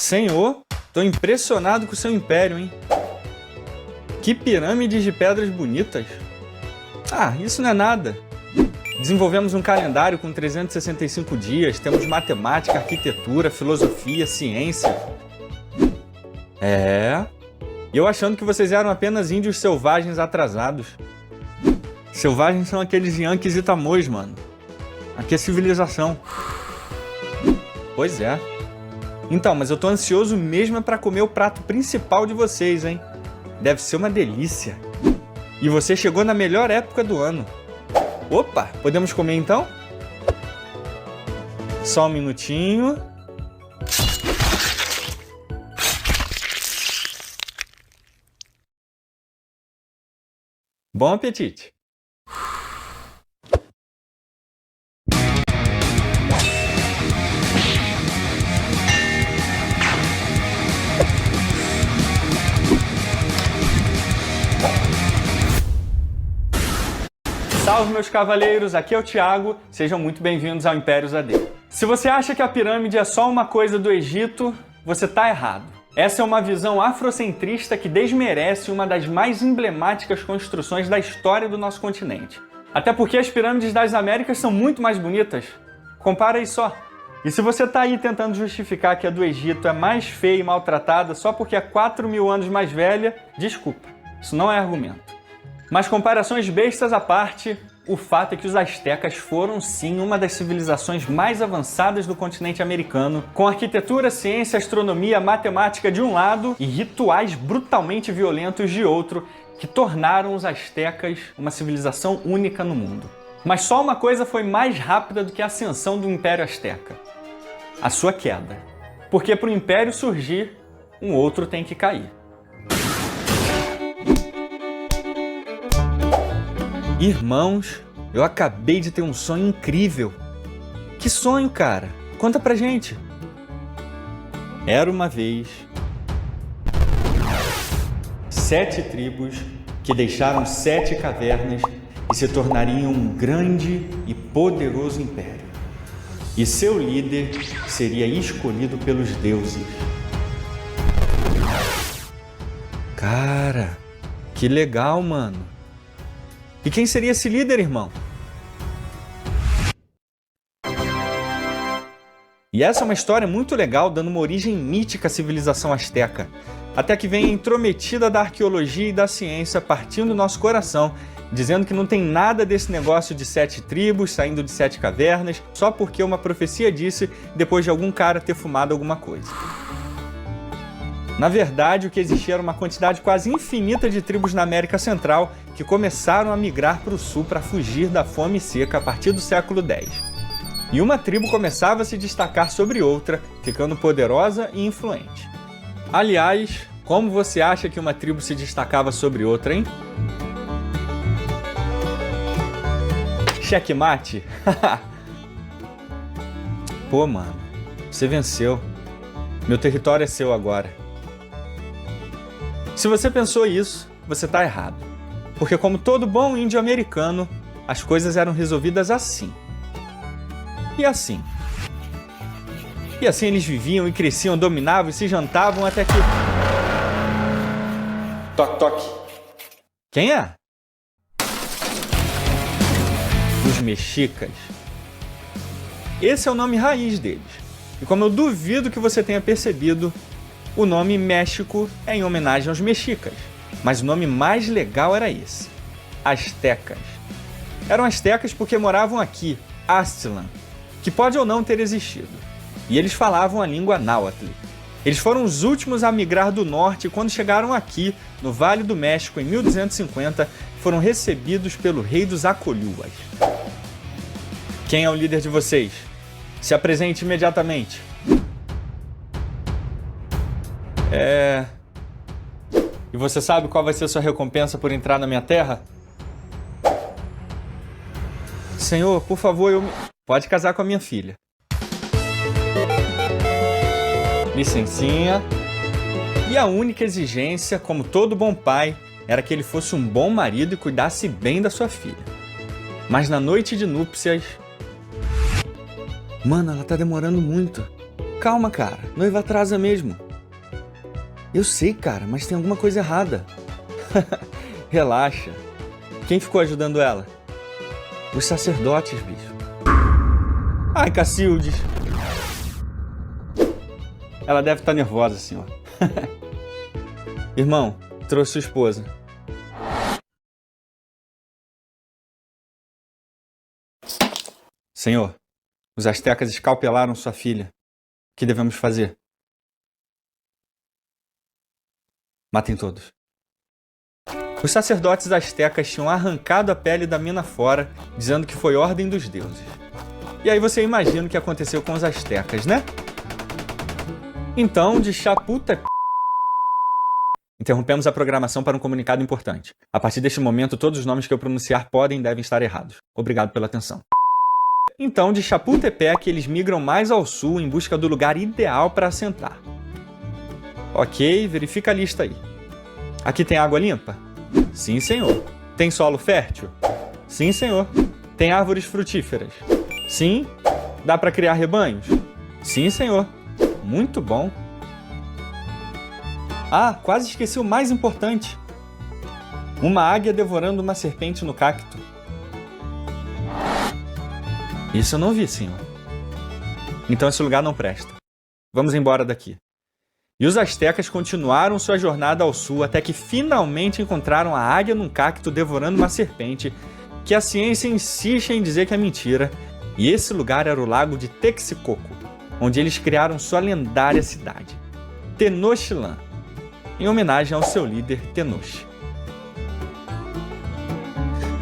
Senhor, tô impressionado com o seu império, hein? Que pirâmides de pedras bonitas! Ah, isso não é nada. Desenvolvemos um calendário com 365 dias, temos matemática, arquitetura, filosofia, ciência. E eu achando que vocês eram apenas índios selvagens atrasados. Selvagens são aqueles Yankees e Tamoios, mano. Aqui é civilização. Pois é. Então, mas eu tô ansioso mesmo pra comer o prato principal de vocês, hein? Deve ser uma delícia. E você chegou na melhor época do ano. Opa, podemos comer então? Só um minutinho. Bom apetite! Salve, meus cavaleiros, aqui é o Thiago, sejam muito bem-vindos ao Impérios AD. Se você acha que a pirâmide é só uma coisa do Egito, você tá errado. Essa é uma visão afrocentrista que desmerece uma das mais emblemáticas construções da história do nosso continente. Até porque as pirâmides das Américas são muito mais bonitas. Compara aí só. E se você tá aí tentando justificar que a do Egito é mais feia e maltratada só porque é 4.000 anos mais velha, desculpa, isso não é argumento. Mas comparações bestas à parte, o fato é que os astecas foram sim uma das civilizações mais avançadas do continente americano, com arquitetura, ciência, astronomia, matemática de um lado e rituais brutalmente violentos de outro, que tornaram os astecas uma civilização única no mundo. Mas só uma coisa foi mais rápida do que a ascensão do Império Asteca: a sua queda. Porque para o Império surgir, um outro tem que cair. Irmãos, eu acabei de ter um sonho incrível. Que sonho, cara? Conta pra gente. Era uma vez 7 tribos que deixaram 7 cavernas e se tornariam um grande e poderoso império. E seu líder seria escolhido pelos deuses. Cara, que legal, mano. E quem seria esse líder, irmão? E essa é uma história muito legal, dando uma origem mítica à civilização asteca, até que vem a intrometida da arqueologia e da ciência partindo do nosso coração, dizendo que não tem nada desse negócio de 7 tribos saindo de 7 cavernas, só porque uma profecia disse depois de algum cara ter fumado alguma coisa. Na verdade, o que existia era uma quantidade quase infinita de tribos na América Central que começaram a migrar para o sul para fugir da fome e seca a partir do século X. E uma tribo começava a se destacar sobre outra, ficando poderosa e influente. Aliás, como você acha que uma tribo se destacava sobre outra, hein? Checkmate? Pô, mano, você venceu. Meu território é seu agora. Se você pensou isso, você tá errado. Porque como todo bom índio americano, as coisas eram resolvidas assim. E assim. E assim eles viviam e cresciam, dominavam e se jantavam até que... Toque, toque. Quem é? Os mexicas. Esse é o nome raiz deles. E como eu duvido que você tenha percebido, o nome México é em homenagem aos mexicas, mas o nome mais legal era esse: Astecas. Eram astecas porque moravam aqui, Aztlán, que pode ou não ter existido. E eles falavam a língua náhuatl. Eles foram os últimos a migrar do norte e quando chegaram aqui, no Vale do México, em 1250, foram recebidos pelo rei dos Acolhuas. Quem é o líder de vocês? Se apresente imediatamente. E você sabe qual vai ser a sua recompensa por entrar na minha terra? Senhor, por favor, Pode casar com a minha filha. Licencinha. E a única exigência, como todo bom pai, era que ele fosse um bom marido e cuidasse bem da sua filha. Mas na noite de núpcias... Mano, ela tá demorando muito. Calma, cara. Noiva atrasa mesmo. Eu sei, cara, mas tem alguma coisa errada. Relaxa. Quem ficou ajudando ela? Os sacerdotes, bicho. Ai, Cacildes. Ela deve estar nervosa, senhor. Irmão, trouxe sua esposa. Senhor, os astecas escalpelaram sua filha. O que devemos fazer? Matem todos. Os sacerdotes astecas tinham arrancado a pele da mina fora, dizendo que foi ordem dos deuses. E aí você imagina o que aconteceu com os astecas, né? Então, de Chapultepec... Interrompemos a programação para um comunicado importante. A partir deste momento, todos os nomes que eu pronunciar podem e devem estar errados. Obrigado pela atenção. Então, de Chapultepec, eles migram mais ao sul em busca do lugar ideal para assentar. Ok, verifica a lista aí. Aqui tem água limpa? Sim, senhor. Tem solo fértil? Sim, senhor. Tem árvores frutíferas? Sim. Dá para criar rebanhos? Sim, senhor. Muito bom. Ah, quase esqueci o mais importante. Uma águia devorando uma serpente no cacto. Isso eu não vi, senhor. Então esse lugar não presta. Vamos embora daqui. E os astecas continuaram sua jornada ao sul até que finalmente encontraram a águia num cacto devorando uma serpente, que a ciência insiste em dizer que é mentira, e esse lugar era o lago de Texcoco, onde eles criaram sua lendária cidade, Tenochtitlan, em homenagem ao seu líder Tenoch.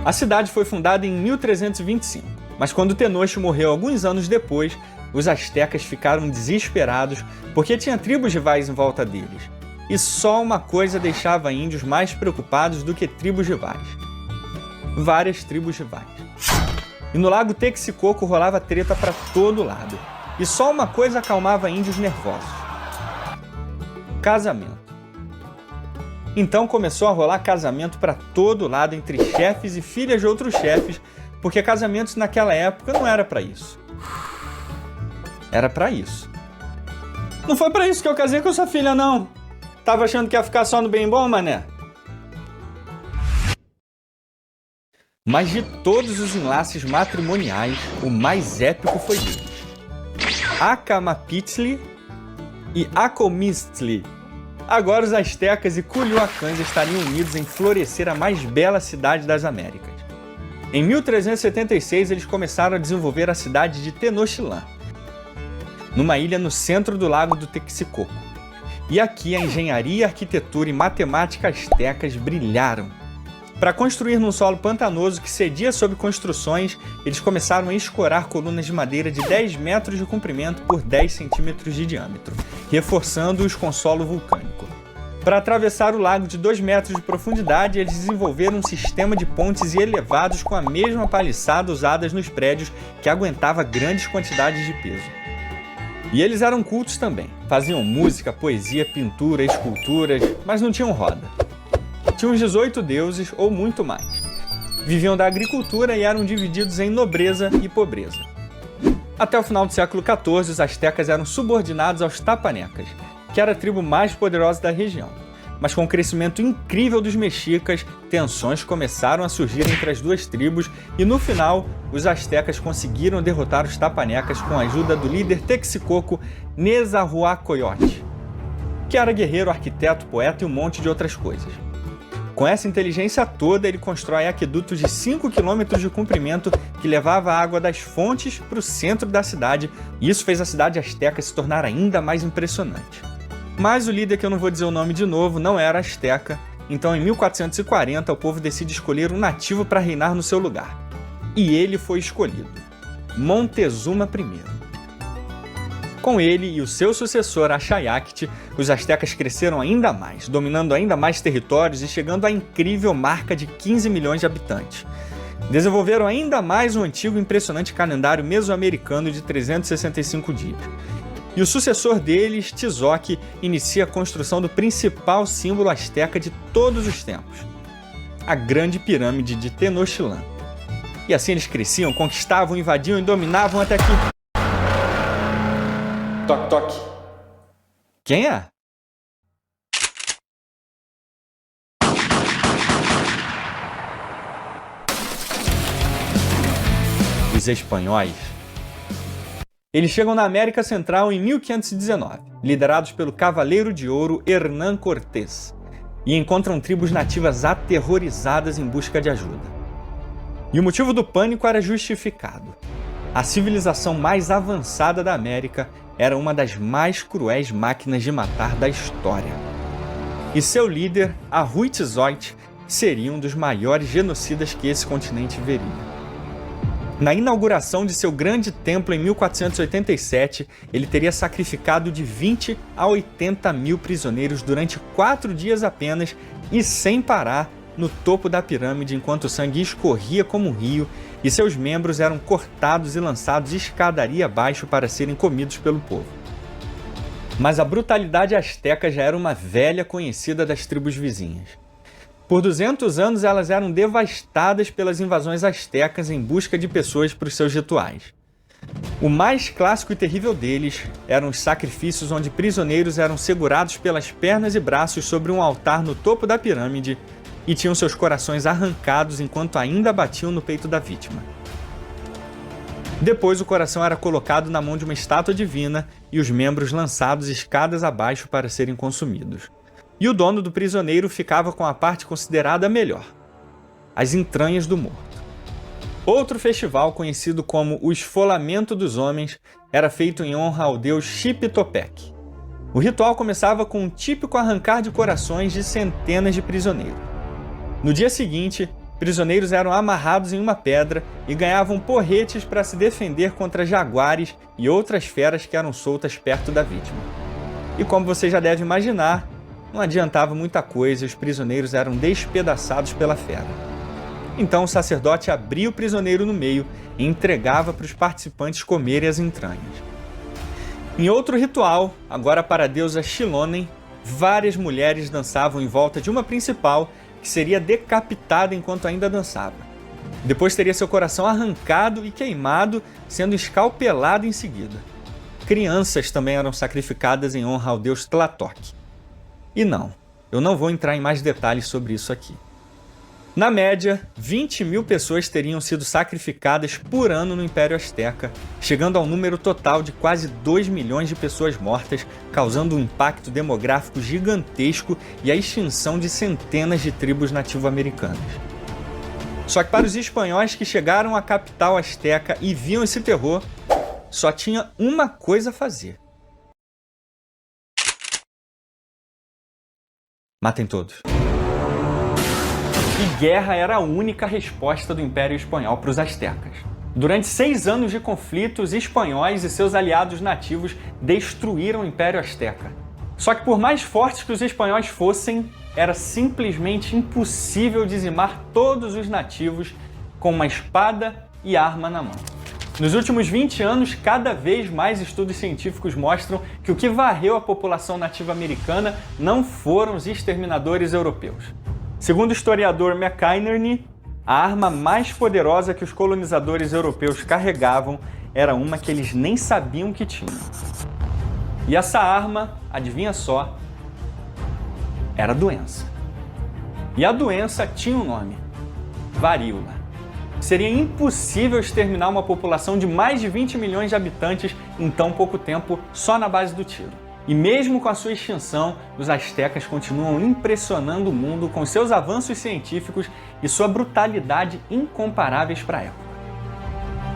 A cidade foi fundada em 1325, mas quando Tenoch morreu alguns anos depois, os astecas ficaram desesperados porque tinha tribos rivais em volta deles. E só uma coisa deixava índios mais preocupados do que tribos rivais. Várias tribos rivais. E no lago Texcoco rolava treta para todo lado. E só uma coisa acalmava índios nervosos. Casamento. Então começou a rolar casamento para todo lado entre chefes e filhas de outros chefes, porque casamentos naquela época não era para isso. Era pra isso. Não foi pra isso que eu casei com sua filha, não. Tava achando que ia ficar só no bem bom, mané? Mas de todos os enlaces matrimoniais, o mais épico foi deles. Acamapitzli e Acomistli. Agora os astecas e Culhuacães estariam unidos em florescer a mais bela cidade das Américas. Em 1376, eles começaram a desenvolver a cidade de Tenochtitlan, numa ilha no centro do lago do Texcoco. E aqui a engenharia, arquitetura e matemática astecas brilharam. Para construir num solo pantanoso que cedia sob construções, eles começaram a escorar colunas de madeira de 10 metros de comprimento por 10 centímetros de diâmetro, reforçando-os com solo vulcânico. Para atravessar o lago de 2 metros de profundidade, eles desenvolveram um sistema de pontes elevados com a mesma paliçada usadas nos prédios que aguentava grandes quantidades de peso. E eles eram cultos também. Faziam música, poesia, pintura, esculturas, mas não tinham roda. Tinham uns 18 deuses ou muito mais. Viviam da agricultura e eram divididos em nobreza e pobreza. Até o final do século XIV, os astecas eram subordinados aos tapanecas, que era a tribo mais poderosa da região. Mas com o crescimento incrível dos mexicas, tensões começaram a surgir entre as duas tribos e no final, os astecas conseguiram derrotar os tapanecas com a ajuda do líder Texcoco Nezahualcóyotl, que era guerreiro, arquiteto, poeta e um monte de outras coisas. Com essa inteligência toda, ele constrói aquedutos de 5 km de comprimento que levava a água das fontes para o centro da cidade, e isso fez a cidade asteca se tornar ainda mais impressionante. Mas o líder, que eu não vou dizer o nome de novo, não era asteca, então em 1440 o povo decide escolher um nativo para reinar no seu lugar. E ele foi escolhido, Montezuma I. Com ele e o seu sucessor, Axayácatl, os astecas cresceram ainda mais, dominando ainda mais territórios e chegando à incrível marca de 15 milhões de habitantes. Desenvolveram ainda mais o antigo e impressionante calendário mesoamericano de 365 dias. E o sucessor deles, Tizoc, inicia a construção do principal símbolo asteca de todos os tempos, a Grande Pirâmide de Tenochtitlan. E assim eles cresciam, conquistavam, invadiam e dominavam até que... Toque, toque. Quem é? Os espanhóis. Eles chegam na América Central em 1519, liderados pelo Cavaleiro de Ouro Hernán Cortés, e encontram tribos nativas aterrorizadas em busca de ajuda. E o motivo do pânico era justificado. A civilização mais avançada da América era uma das mais cruéis máquinas de matar da história. E seu líder, Ahuitzotl, seria um dos maiores genocidas que esse continente veria. Na inauguração de seu grande templo em 1487, ele teria sacrificado de 20 a 80 mil prisioneiros durante 4 dias apenas e sem parar no topo da pirâmide enquanto o sangue escorria como um rio e seus membros eram cortados e lançados escadaria abaixo para serem comidos pelo povo. Mas a brutalidade asteca já era uma velha conhecida das tribos vizinhas. Por 200 anos, elas eram devastadas pelas invasões astecas em busca de pessoas para os seus rituais. O mais clássico e terrível deles eram os sacrifícios onde prisioneiros eram segurados pelas pernas e braços sobre um altar no topo da pirâmide e tinham seus corações arrancados enquanto ainda batiam no peito da vítima. Depois, o coração era colocado na mão de uma estátua divina e os membros lançados escadas abaixo para serem consumidos. E o dono do prisioneiro ficava com a parte considerada melhor, as entranhas do morto. Outro festival, conhecido como o Esfolamento dos Homens, era feito em honra ao deus Xipe-Topec. O ritual começava com um típico arrancar de corações de centenas de prisioneiros. No dia seguinte, prisioneiros eram amarrados em uma pedra e ganhavam porretes para se defender contra jaguares e outras feras que eram soltas perto da vítima. E como você já deve imaginar, não adiantava muita coisa e os prisioneiros eram despedaçados pela fera. Então o sacerdote abria o prisioneiro no meio e entregava para os participantes comerem as entranhas. Em outro ritual, agora para a deusa Xilonen, várias mulheres dançavam em volta de uma principal que seria decapitada enquanto ainda dançava. Depois teria seu coração arrancado e queimado, sendo escalpelado em seguida. Crianças também eram sacrificadas em honra ao deus Tlatoc. E não, eu não vou entrar em mais detalhes sobre isso aqui. Na média, 20 mil pessoas teriam sido sacrificadas por ano no Império Azteca, chegando ao número total de quase 2 milhões de pessoas mortas, causando um impacto demográfico gigantesco e a extinção de centenas de tribos nativo-americanas. Só que para os espanhóis que chegaram à capital azteca e viam esse terror, só tinha uma coisa a fazer. Matem todos. E guerra era a única resposta do Império Espanhol para os astecas. Durante 6 anos de conflito, os espanhóis e seus aliados nativos destruíram o Império Azteca. Só que por mais fortes que os espanhóis fossem, era simplesmente impossível dizimar todos os nativos com uma espada e arma na mão. Nos últimos 20 anos, cada vez mais estudos científicos mostram que o que varreu a população nativa americana não foram os exterminadores europeus. Segundo o historiador McInerney, a arma mais poderosa que os colonizadores europeus carregavam era uma que eles nem sabiam que tinham. E essa arma, adivinha só, era doença. E a doença tinha um nome: varíola. Seria impossível exterminar uma população de mais de 20 milhões de habitantes em tão pouco tempo só na base do tiro. E mesmo com a sua extinção, os astecas continuam impressionando o mundo com seus avanços científicos e sua brutalidade incomparáveis para a época.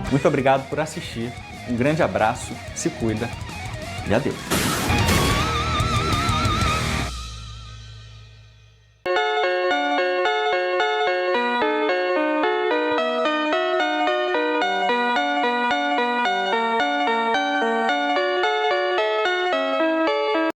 Muito obrigado por assistir, um grande abraço, se cuida e adeus.